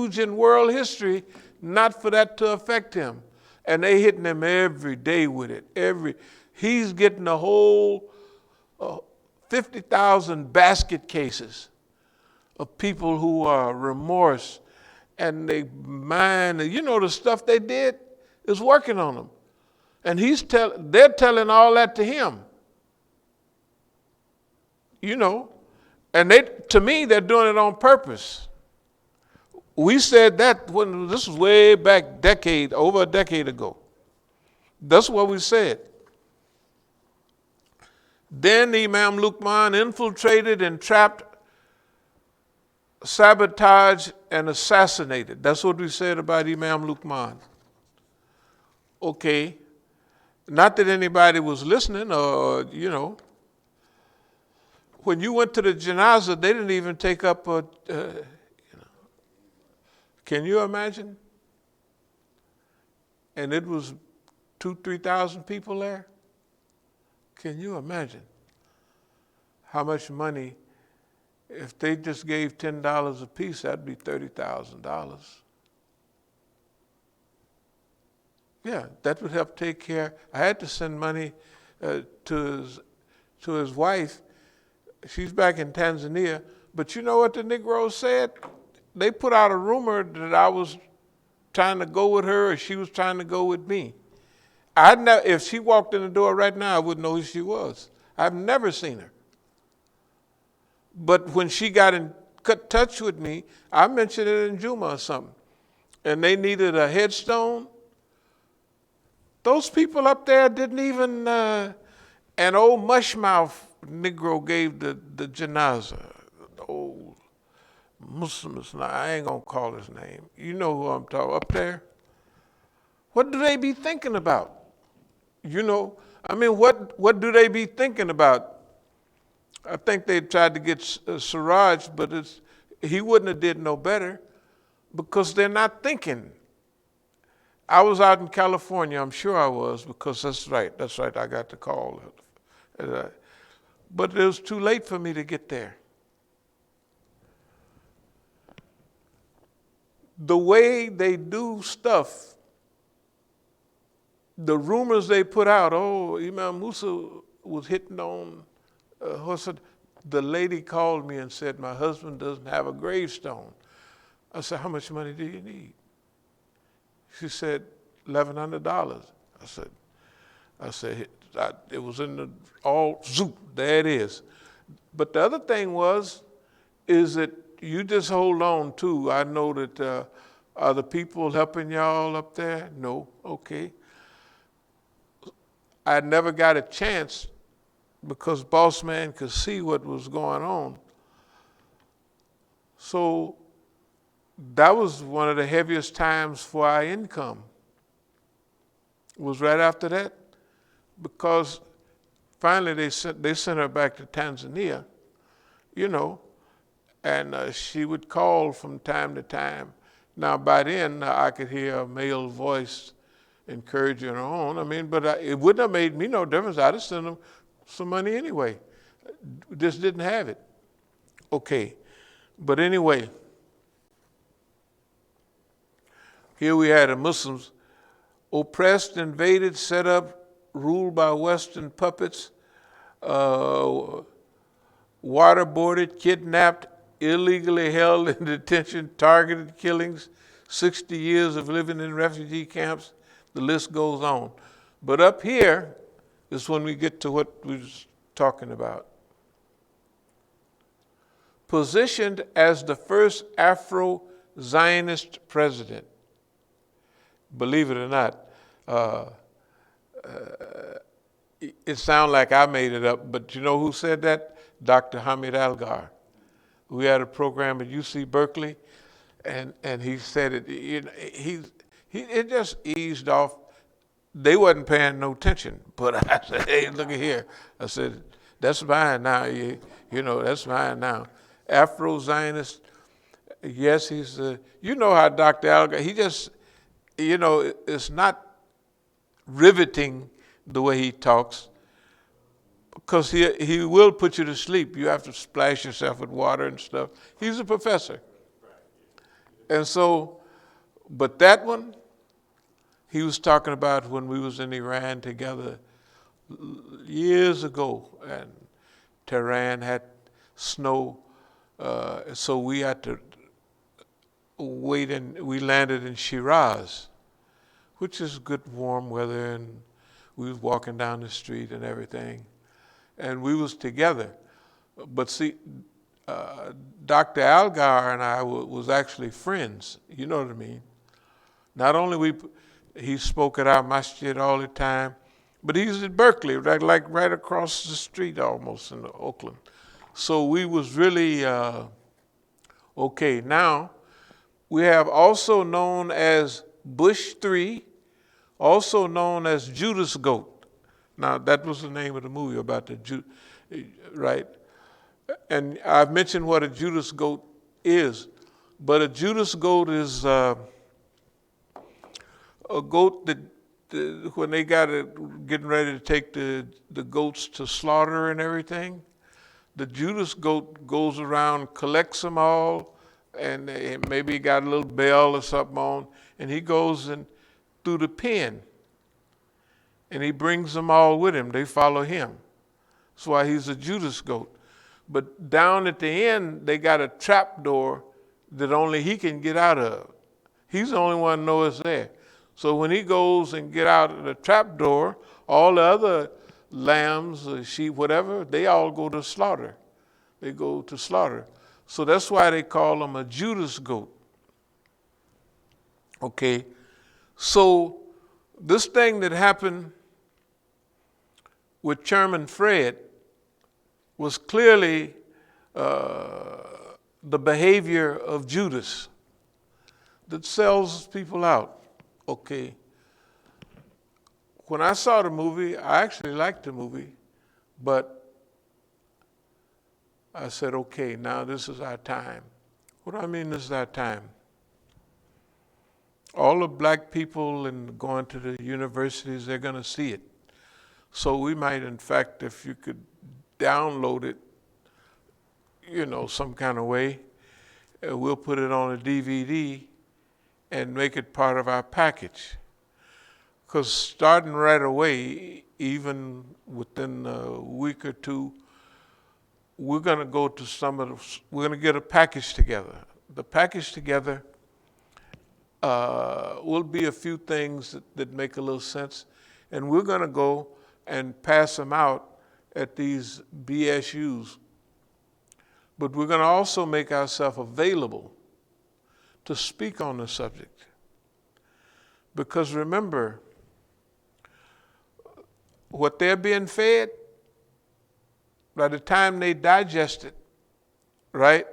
huge in world history, not for that to affect him. And they hitting him every day with it. He's getting a whole 50,000 basket cases of people who are remorse, and they mind, the stuff they did is working on them. And they're telling all that to him. And to me, they're doing it on purpose. We said that when this was way back over a decade ago. That's what we said. Then Imam Luqman infiltrated and trapped, sabotaged, and assassinated. That's what we said about Imam Luqman. Okay. Not that anybody was listening or. When you went to the janazah, they didn't even take up Can you imagine? And it was 2,000-3,000 people there. Can you imagine how much money, if they just gave $10 a piece, that'd be $30,000. Yeah, that would help take care. I had to send money to his wife. She's back in Tanzania. But you know what the Negroes said? They put out a rumor that I was trying to go with her or she was trying to go with me. If she walked in the door right now, I wouldn't know who she was. I've never seen her. But when she got in touch with me, I mentioned it in Juma or something, and they needed a headstone. Those people up there didn't even, an old mushmouth Negro gave the janazah, the old Muslims. Now, I ain't gonna call his name. You know who I'm talking up there. What do they be thinking about? What do they be thinking about? I think they tried to get Siraj, but he wouldn't have did no better because they're not thinking. I was out in California, I'm sure I was, because that's right, I got the call. But it was too late for me to get there. The way they do stuff, the rumors they put out, Imam Musa was hitting on the lady called me and said, my husband doesn't have a gravestone. I said, how much money do you need? She said, $1,100. I said, it was in the zoop, there it is. But the other thing is that you just hold on too. I know that, are the people helping y'all up there? No, okay. I never got a chance because Boss Man could see what was going on. So that was one of the heaviest times for our income. It was right after that, because finally they sent her back to Tanzania, and she would call from time to time. Now by then I could hear a male voice encouraging her on. But it wouldn't have made me no difference. I'd have sent them some money anyway. Just didn't have it. Okay, but anyway, here we had the Muslims oppressed, invaded, set up, ruled by Western puppets, waterboarded, kidnapped, illegally held in detention, targeted killings, 60 years of living in refugee camps. The list goes on. But up here is when we get to what we was talking about. Positioned as the first Afro-Zionist president. Believe it or not, it sounds like I made it up, but you know who said that? Dr. Hamid Algar. We had a program at UC Berkeley, and he said it. It just eased off. They wasn't paying no attention, but I said, hey, look at here. I said, that's mine now. That's mine now. Afro-Zionist, yes, he's, how Dr. Algar, he just, it's not riveting the way he talks, because he will put you to sleep. You have to splash yourself with water and stuff. He's a professor. And so, but that one, he was talking about when we was in Iran together years ago, and Tehran had snow, so we had to wait, and we landed in Shiraz, which is good warm weather, and we was walking down the street and everything, and we was together. But see, Dr. Algar and I was actually friends. You know what I mean? Not only he spoke at our masjid all the time, but he's in Berkeley, like right across the street almost in Oakland. So we was really okay. Now we have also known as Bush 3, also known as Judas Goat. Now that was the name of the movie about the right? And I've mentioned what a Judas Goat is, but a Judas Goat is a goat that when they got it getting ready to take the goats to slaughter and everything, the Judas Goat goes around, collects them all, and maybe he got a little bell or something on, and he goes in through the pen, and he brings them all with him. They follow him. That's why he's a Judas Goat. But down at the end, they got a trap door that only he can get out of. He's the only one who knows it's there. So when he goes and get out of the trap door, all the other lambs, or sheep, whatever, they all go to slaughter. They go to slaughter. So that's why they call him a Judas Goat. Okay, so this thing that happened with Chairman Fred was clearly the behavior of Judas that sells people out. Okay. When I saw the movie, I actually liked the movie, but I said, okay, now this is our time. What do I mean this is our time? All the black people and going to the universities, they're going to see it. So we might, in fact, if you could download it, some kind of way, we'll put it on a DVD and make it part of our package. Because starting right away, even within a week or two, we're going to go to we're going to get a package together. The package together will be a few things that make a little sense, and we're going to go and pass them out at these BSUs. But we're going to also make ourselves available to speak on the subject. Because remember, what they're being fed, by the time they digest it, right,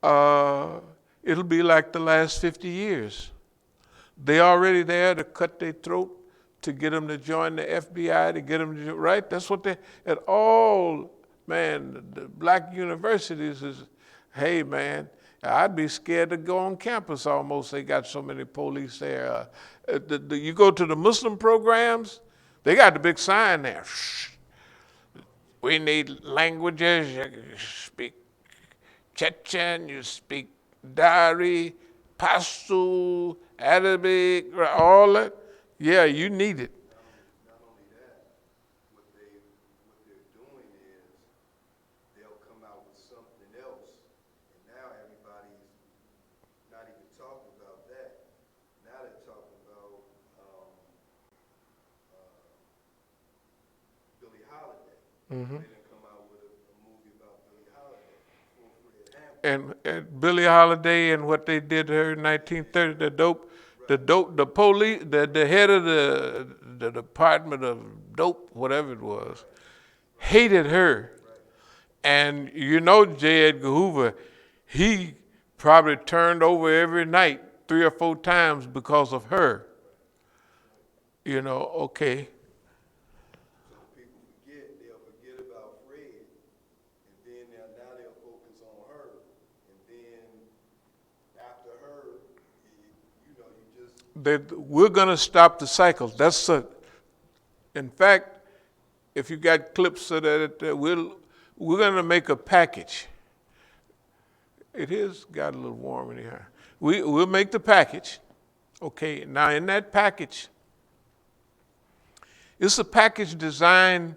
it'll be like the last 50 years. They're already there to cut their throat, to get them to join the FBI, to get them to, right? That's what at all, man, the black universities is, hey, man, I'd be scared to go on campus almost. They got so many police there. You go to the Muslim programs, they got the big sign there. We need languages. You speak Chechen, you speak Dari, Pashto, Arabic, all that. Yeah, you need it. Not only that, what they're doing is they'll come out with something else, and now everybody's not even talking about that. Now they're talking about Billie Holiday. Mm-hmm. They didn't come out with a movie about Billie Holiday. Fred Hampton. And Billie Holiday and what they did to her in 1930, the police, the head of the Department of Dope, whatever it was, hated her. And J. Edgar Hoover, he probably turned over every night 3 or 4 times because of her. Okay. So people they'll forget about Fred, and then now they'll focus on her, and then after her, We're going to stop the cycle. In fact, if you got clips of that, we're going to make a package. It is got a little warm in here. We'll make the package. Okay, now in that package, it's a package designed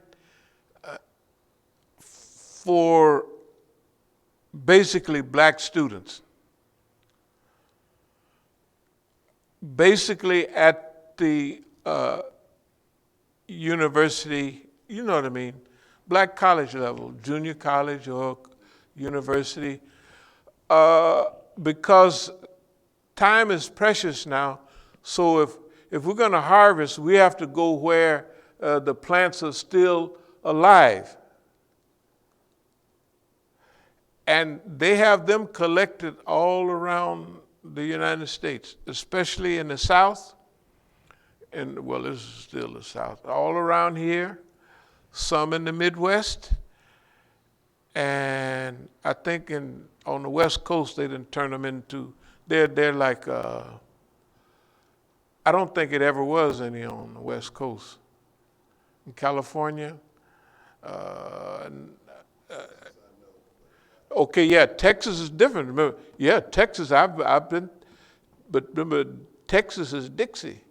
for basically black students. Basically at the university, you know what I mean, black college level, junior college or university, because time is precious now. So if we're going to harvest, we have to go where the plants are still alive. And they have them collected all around the United States, especially in the South. And well, this is still the South. All around here, some in the Midwest. And I think on the West Coast, they didn't turn them into, they're like, I don't think it ever was any on the West Coast. In California, okay, yeah, Texas is different. Remember, yeah, Texas, I've been, but remember, Texas is Dixie.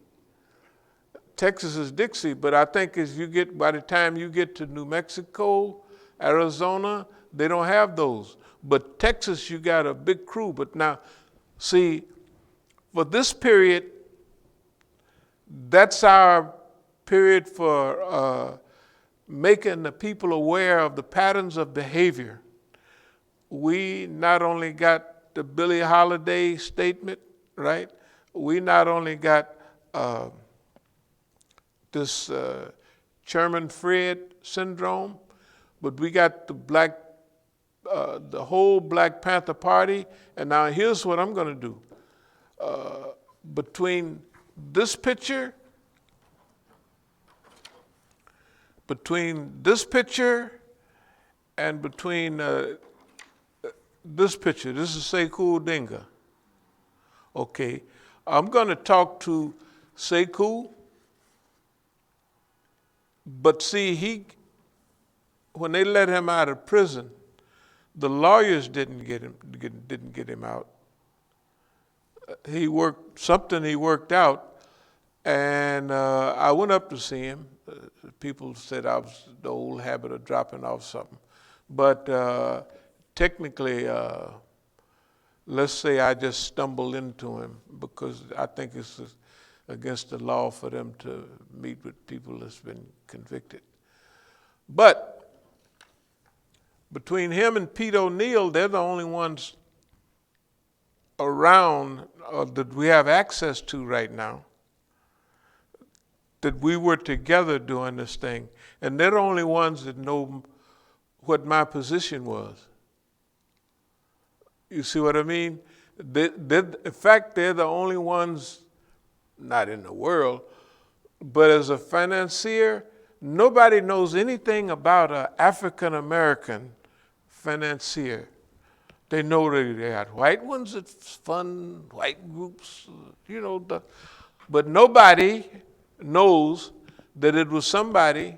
Texas is Dixie, but I think by the time you get to New Mexico, Arizona, they don't have those. But Texas, you got a big crew. But now, see, for this period, that's our period for making the people aware of the patterns of behavior. We not only got the Billie Holiday statement, right? We not only got this Sherman Fred syndrome, but we got the whole Black Panther Party. And now here's what I'm going to do. Between this picture and between this picture, this is Sekou Dinga. Okay, I'm going to talk to Sekou, but see, when they let him out of prison, the lawyers didn't get him out. He worked out, and I went up to see him. People said I was the old habit of dropping off something, but technically, let's say I just stumbled into him, because I think it's against the law for them to meet with people that's been convicted. But between him and Pete O'Neill, they're the only ones around that we have access to right now, that we were together doing this thing. And they're the only ones that know what my position was. You see what I mean? In fact, they're the only ones, not in the world, but as a financier, nobody knows anything about an African-American financier. They know that they had white ones that fund white groups, but nobody knows that it was somebody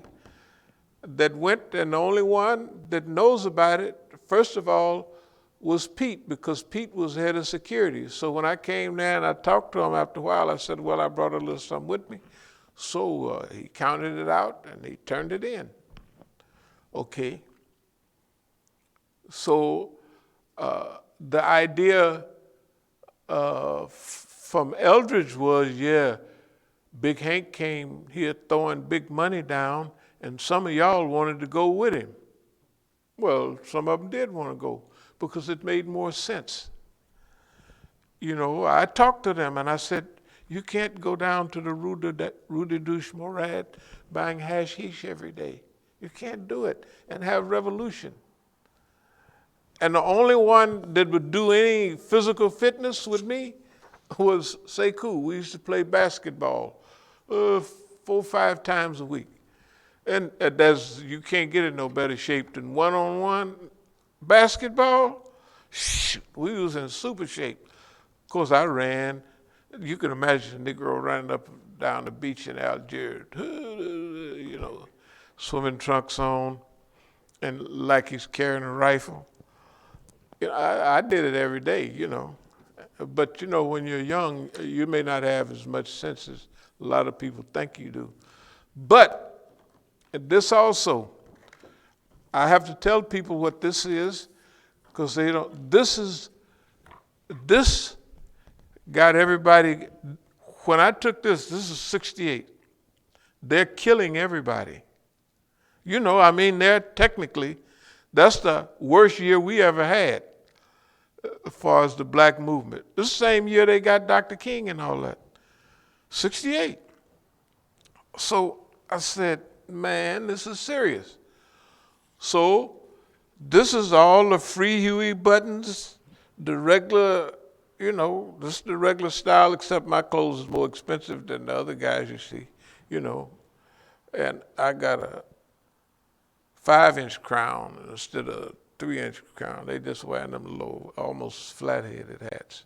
that went, and the only one that knows about it, first of all, was Pete, because Pete was head of security. So when I came there and I talked to him after a while, I said, well, I brought a little something with me. So he counted it out and he turned it in. Okay. So the idea from Eldridge was, yeah, Big Hank came here throwing big money down, and some of y'all wanted to go with him. Well, some of them did want to go, because it made more sense. I talked to them and I said, you can't go down to the Rue de Douche Morad buying hashish every day. You can't do it and have revolution. And the only one that would do any physical fitness with me was Sekou. We used to play basketball 4 or 5 times a week. And you can't get in no better shape than one-on-one basketball. Shoot, we was in super shape. Of course, I ran. You can imagine a Negro running up and down the beach in Algiers, swimming trunks on, and like he's carrying a rifle. I did it every day, But you know, when you're young, you may not have as much sense as a lot of people think you do. But this also, I have to tell people what this is, because they don't. This got everybody. When I took this is 68. They're killing everybody. You know, I mean, that's the worst year we ever had as far as the black movement. This same year they got Dr. King and all that. 68. So I said, man, this is serious. So this is all the free Huey buttons, the regular, you know, this is the regular style, except my clothes is more expensive than the other guys you see, you know. And I got a 5-inch crown instead of 3-inch crown. They just wearing them little, almost flat-headed hats.